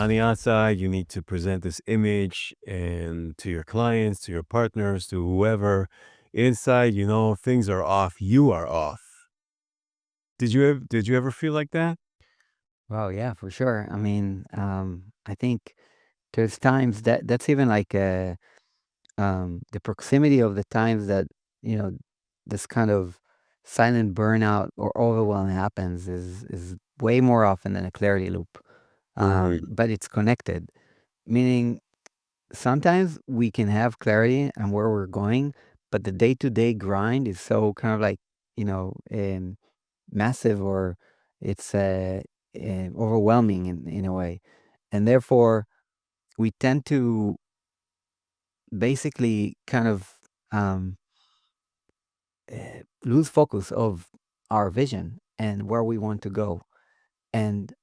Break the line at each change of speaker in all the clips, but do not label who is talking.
on the outside, you need to present this image and to your clients, to your partners, to whoever. Inside, things are off. You are off. Did you ever feel like that?
Well, yeah, for sure. I mean, I think there's times that's even like the proximity of the times that you know this kind of silent burnout or overwhelm happens is way more often than a clarity loop.
Mhm.
But it's connected, meaning sometimes we can have clarity on where we're going, but the day to day grind is so kind of like massive, or it's overwhelming in a way, and therefore we tend to basically kind of um, lose focus of our vision and where we want to go. And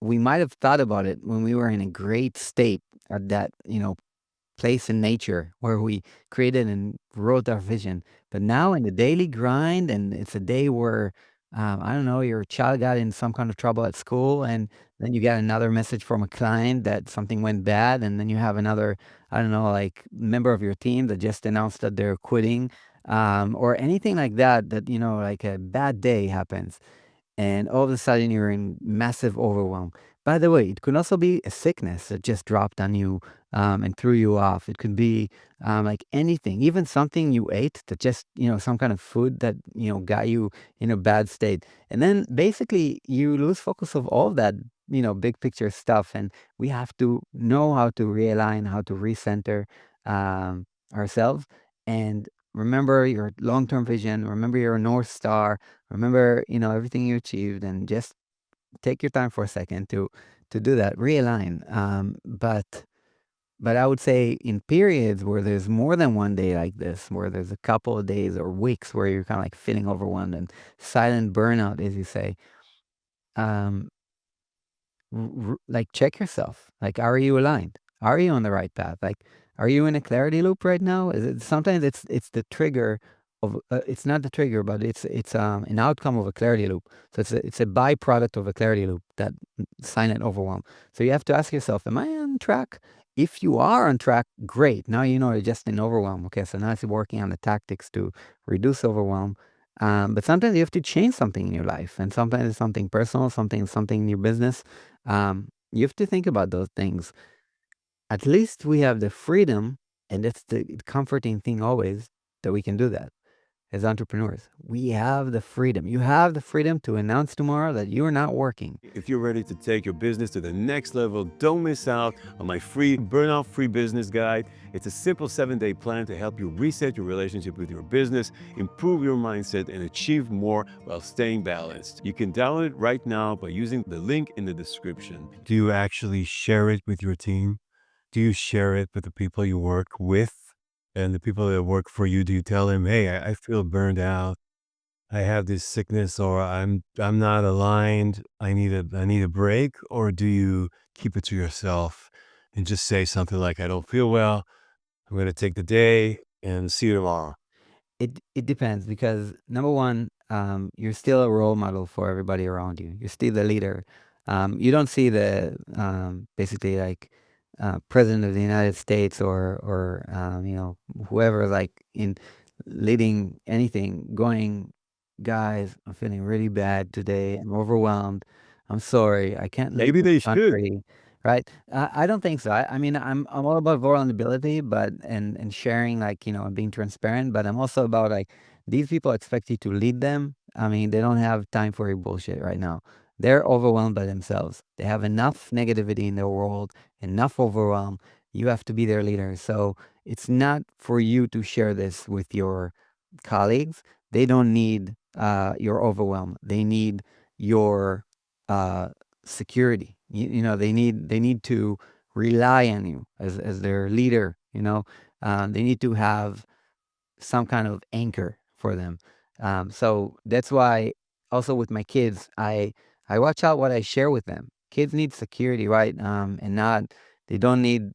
we might have thought about it when we were in a great state at that, place in nature where we created and wrote our vision. But now in the daily grind, and it's a day where, I don't know, your child got in some kind of trouble at school, and then you get another message from a client that something went bad, and then you have another, I don't know, like member of your team that just announced that they're quitting, or anything like that, like a bad day happens and all of a sudden you're in massive overwhelm. By the way, it could also be a sickness that just dropped on you and threw you off. It could be like anything, even something you ate that just, some kind of food that, got you in a bad state. And then basically you lose focus of all that, big picture stuff. And we have to know how to realign, how to recenter ourselves and remember your long term vision, remember your North Star. Remember, everything you achieved and just take your time for a second to do that, realign. But I would say in periods where there's more than one day like this, where there's a couple of days or weeks where you're kind of like feeling overwhelmed and silent burnout, as you say, um, like check yourself. Like, are you aligned? Are you on the right path? Like, are you in a clarity loop right now? Is it sometimes it's the trigger of it's not the trigger, but it's an outcome of a clarity loop. So it's a byproduct of a clarity loop, that silent overwhelm. So you have to ask yourself, am I on track? If you are on track, great. Now you know you're just in overwhelm. Okay, so now it's working on the tactics to reduce overwhelm. But sometimes you have to change something in your life, and sometimes it's something personal, something in your business. You have to think about those things. At least we have the freedom, and that's the comforting thing always, that we can do that as entrepreneurs. We have the freedom. You have the freedom to announce tomorrow that you're not working.
If you're ready to take your business to the next level, don't miss out on my free burnout free business guide. It's a simple 7-day plan to help you reset your relationship with your business, improve your mindset, and achieve more while staying balanced. You can download it right now by using the link in the description. Do you actually share it with your team? Do you share it with the people you work with and the people that work for you? Do you tell them, hey, I feel burned out. I have this sickness, or I'm not aligned. I need a break? Or do you keep it to yourself and just say something like, I don't feel well. I'm gonna take the day and see you tomorrow.
It depends because number one, you're still a role model for everybody around you. You're still the leader. You don't see the basically like president of the United States or whoever like in leading anything going, guys, I'm feeling really bad today. I'm overwhelmed. I'm sorry. I can't leave
Maybe
the
they should.
country. Right? I don't think so. I mean, I'm all about vulnerability, but and sharing, like and being transparent. But I'm also about like these people expect you to lead them. I mean, they don't have time for your bullshit right now. They're overwhelmed by themselves. They have enough negativity in their world, enough overwhelm. You have to be their leader. So it's not for you to share this with your colleagues. They don't need your overwhelm. They need your uh, security. They need to rely on you as their leader. They need to have some kind of anchor for them. So that's why also with my kids, I watch out what I share with them. Kids need security, right? And not they don't need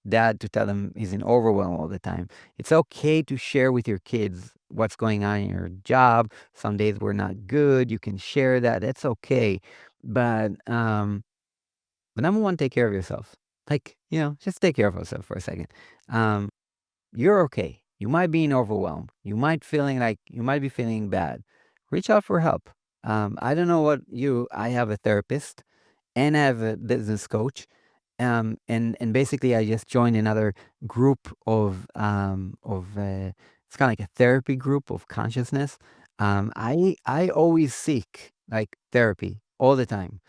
dad to tell them he's in overwhelm all the time. It's okay to share with your kids what's going on in your job. Some days we're not good. You can share that. That's okay. But But number one, take care of yourself. Like, just take care of yourself for a second. Um, you're okay. You might be in overwhelm. You might be feeling bad. Reach out for help. I don't know what I have a therapist and I have a business coach. And basically I just joined another group of it's kind of like a therapy group of consciousness. I always seek like therapy all the time.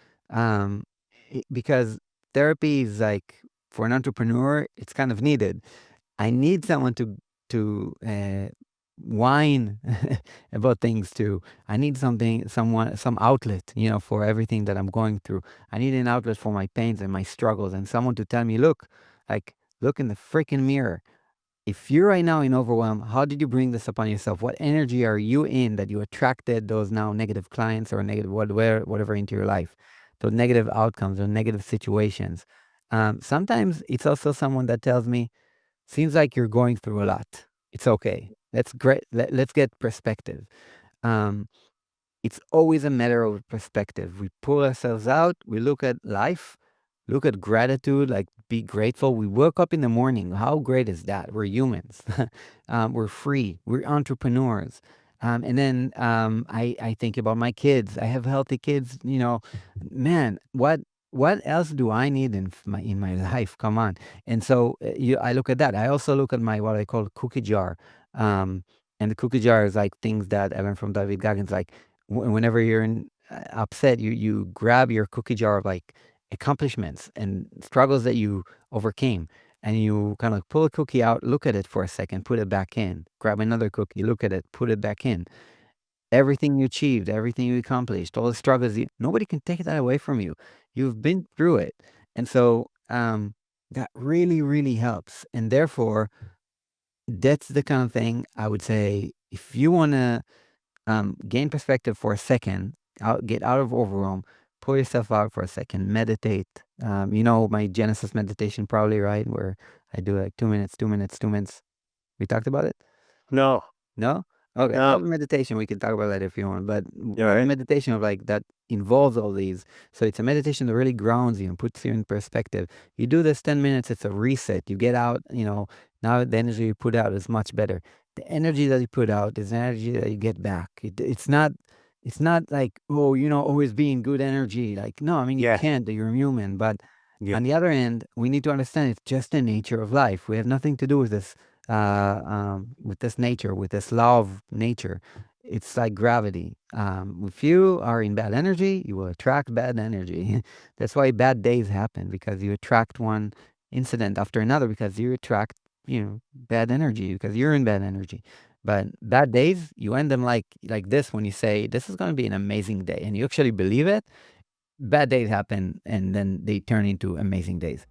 Because therapy is like, for an entrepreneur, it's kind of needed. I need someone to whine about things too. I need some outlet, for everything that I'm going through. I need an outlet for my pains and my struggles, and someone to tell me, like, look in the freaking mirror. If you're right now in overwhelm, how did you bring this upon yourself? What energy are you in that you attracted those now negative clients or negative whatever into your life? Those negative outcomes or negative situations. Sometimes it's also someone that tells me, seems like you're going through a lot. It's okay. That's great. Let's get perspective. Um, it's always a matter of perspective. We pull ourselves out, we look at life, look at gratitude, like be grateful. We woke up in the morning. How great is that? We're humans. We're free. We're entrepreneurs. And then I think about my kids. I have healthy kids. Man, what else do I need in my life? Come on. And so I look at that. I also look at my what I call cookie jar. Um, and the cookie jar is like things that I learned from David Goggins, like whenever you're upset, you grab your cookie jar of like accomplishments and struggles that you overcame, and you kind of pull a cookie out, look at it for a second, put it back in, grab another cookie, look at it, put it back in. Everything you achieved, everything you accomplished, all the struggles, nobody can take that away from you. You've been through it. And so that really, really helps. And therefore, that's the kind of thing I would say, if you want to gain perspective for a second, get out of overwhelm, pull yourself out for a second, meditate. My Genesis meditation, probably, right? Where I do like 2 minutes, 2 minutes, 2 minutes. We talked about it?
No,
No? Okay. I
no.
have a meditation. We can talk about that if you want. But
You all
a
right?
meditation of like that involves all these. So it's a meditation that really grounds you and puts you in perspective. You do this 10 minutes, it's a reset. You get out, now the energy you put out is much better. The energy that you put out is the energy that you get back. It's not like, oh, always being good energy. Like, no, I mean, you
Yeah,
can't, you're human. But
yeah.
on the other end, we need to understand it's just the nature of life. We have nothing to do with this nature, with this law of nature. It's like gravity. If you are in bad energy, you will attract bad energy. That's why bad days happen, because you attract one incident after another, because you attract, bad energy, because you're in bad energy. But bad days, you end them like this when you say, this is going to be an amazing day, and you actually believe it. Bad days happen, and then they turn into amazing days.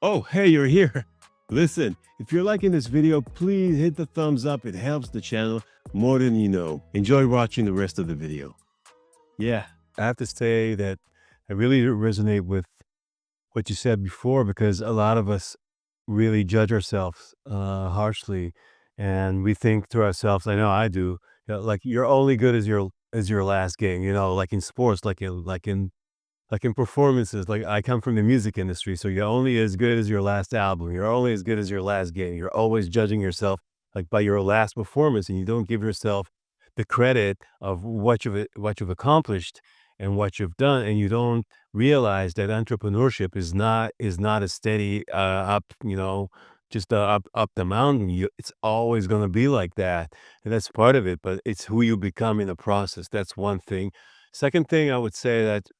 Oh, hey, you're here. Listen, if you're liking this video, please hit the thumbs up. It helps the channel more than you know. Enjoy watching the rest of the video. Yeah, I have to say that I really resonate with what you said before, because a lot of us really judge ourselves harshly, and we think to ourselves, I know I do, like, you're only good as your last game, like in sports, like in performances. Like, I come from the music industry, so you're only as good as your last album. You're only as good as your last game. You're always judging yourself like by your last performance, and you don't give yourself the credit of what you've accomplished and what you've done, and you don't realize that entrepreneurship is not a steady up, just up the mountain. It's always going to be like that, and that's part of it. But it's who you become in the process. That's one thing. Second thing, I would say that,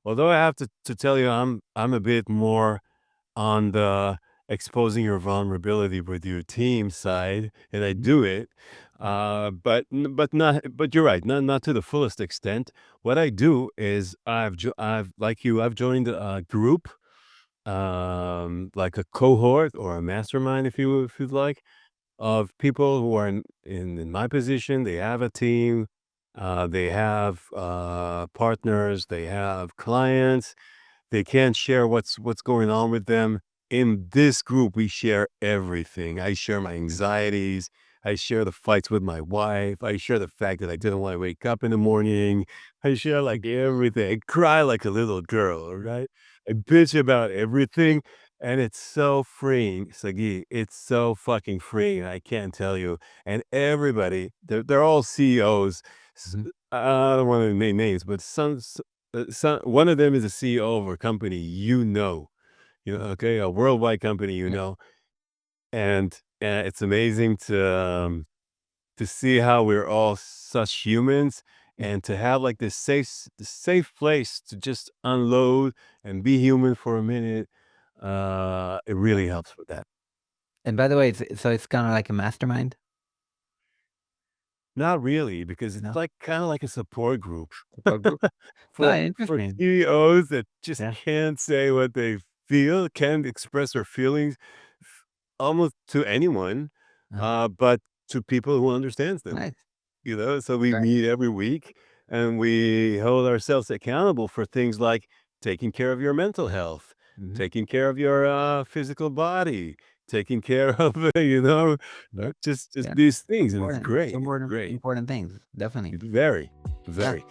although I have to tell you, I'm a bit more on the exposing your vulnerability with your team side, and I do it, but you're right, not to the fullest extent. What I do is I've like you, I've joined a group, like a cohort or a mastermind, if you'd like, of people who are in my position. They have a team, they have partners, they have clients. They can't share what's going on with them. In this group, we share everything. I share my anxieties. I share the fights with my wife. I share the fact that I didn't want to wake up in the morning. I share like everything. I cry like a little girl, right? I bitch about everything. And it's so freeing, Sagi. It's so fucking freeing. I can't tell you. And everybody, they're all CEOs.
Mhm.
I don't want to name names, but one of them is a CEO of a company okay, a worldwide company,
Yeah.
and it's amazing to see how we're all such humans
Mhm.
and to have like this safe place to just unload and be human for a minute. It really helps with that.
And by the way, it's kinda like a mastermind?
Not really, because it's
No?
like kind of like a support group
Support group? No,
for
interesting.
CEOs that just
Yeah.
can't say what they feel, can't express their feelings almost to anyone,
Uh-huh.
but to people who understands them.
Nice.
So we
Right.
meet every week and we hold ourselves accountable for things like taking care of your mental health,
Mhm.
taking care of your physical body, taking care of,
Sure.
just
Yeah.
these things. And it's
Important.
great. It's
Important
great.
important things. Definitely.
Very,
Yeah.
very.